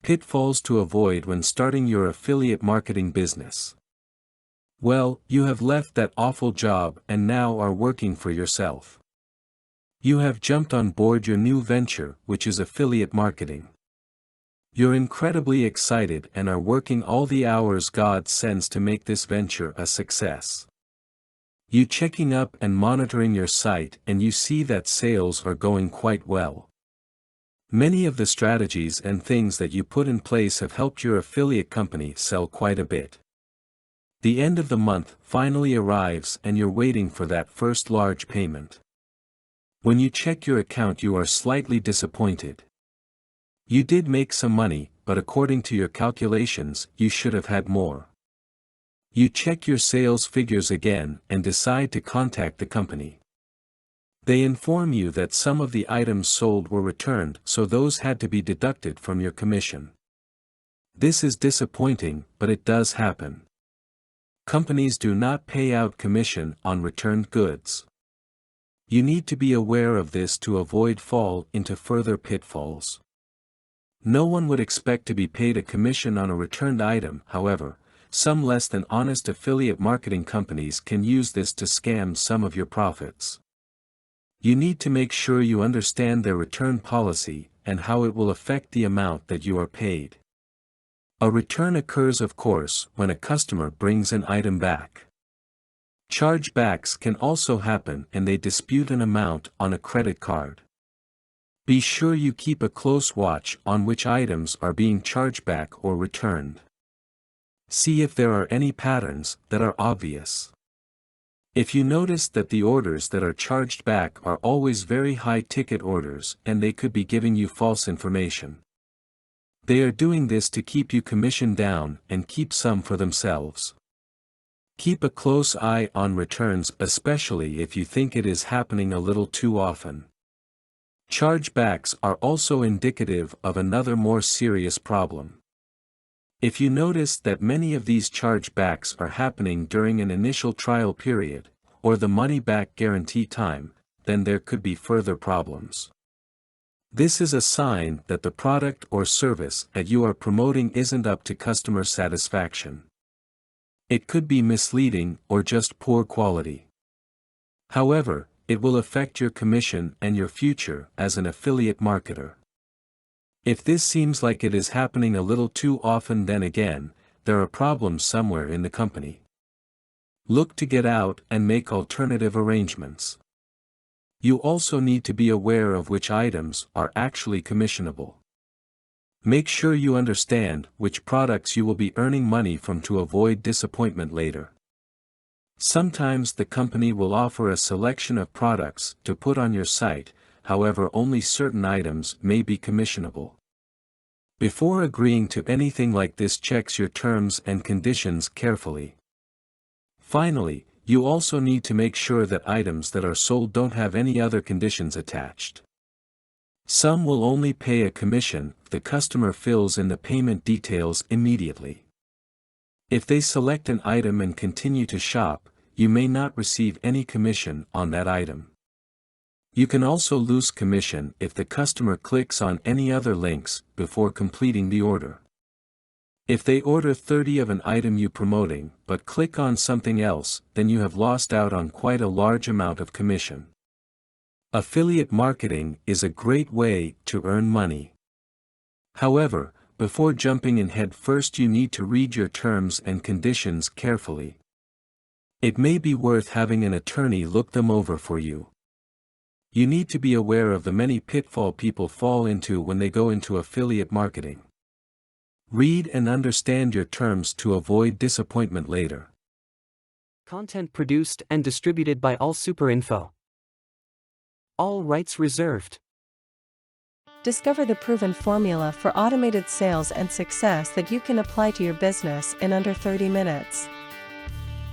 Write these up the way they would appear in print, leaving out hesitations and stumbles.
Pitfalls to avoid when starting your affiliate marketing business. Well, you have left that awful job and now are working for yourself. You have jumped on board your new venture, which is affiliate marketing. You're incredibly excited and are working all the hours God sends to make this venture a success. You checking up and monitoring your site and you see that sales are going quite well. Many of the strategies and things that you put in place have helped your affiliate company sell quite a bit. The end of the month finally arrives and you're waiting for that first large payment. When you check your account, you are slightly disappointed. You did make some money, but according to your calculations, you should have had more. You check your sales figures again and decide to contact the company. They inform you that some of the items sold were returned, so those had to be deducted from your commission. This is disappointing, but it does happen. Companies do not pay out commission on returned goods. You need to be aware of this to avoid fall into further pitfalls. No one would expect to be paid a commission on a returned item. However, some less than honest affiliate marketing companies can use this to scam some of your profits. You need to make sure you understand their return policy and how it will affect the amount that you are paid. A return occurs, of course, when a customer brings an item back. Chargebacks can also happen and they dispute an amount on a credit card. Be sure you keep a close watch on which items are being charged back or returned. See if there are any patterns that are obvious. If you notice that the orders that are charged back are always very high-ticket orders and they could be giving you false information. They are doing this to keep you commission down and keep some for themselves. Keep a close eye on returns, especially if you think it is happening a little too often. Chargebacks are also indicative of another more serious problem. If you notice that many of these chargebacks are happening during an initial trial period, or the money-back guarantee time, then there could be further problems. This is a sign that the product or service that you are promoting isn't up to customer satisfaction. It could be misleading or just poor quality. However, it will affect your commission and your future as an affiliate marketer. If this seems like it is happening a little too often, then again, there are problems somewhere in the company. Look to get out and make alternative arrangements. You also need to be aware of which items are actually commissionable. Make sure you understand which products you will be earning money from to avoid disappointment later. Sometimes the company will offer a selection of products to put on your site, however only certain items may be commissionable. Before agreeing to anything like this, check your terms and conditions carefully. Finally, you also need to make sure that items that are sold don't have any other conditions attached. Some will only pay a commission if the customer fills in the payment details immediately. If they select an item and continue to shop, you may not receive any commission on that item. You can also lose commission if the customer clicks on any other links before completing the order. If they order 30 of an item you promoting but click on something else, then you have lost out on quite a large amount of commission. Affiliate marketing is a great way to earn money. However, before jumping in head first, you need to read your terms and conditions carefully. It may be worth having an attorney look them over for you. You need to be aware of the many pitfalls people fall into when they go into affiliate marketing. Read and understand your terms to avoid disappointment later. Content produced and distributed by AllSuperInfo. All rights reserved. Discover the proven formula for automated sales and success that you can apply to your business in under 30 minutes.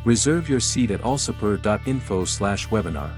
Reserve your seat at allsuper.info/webinar.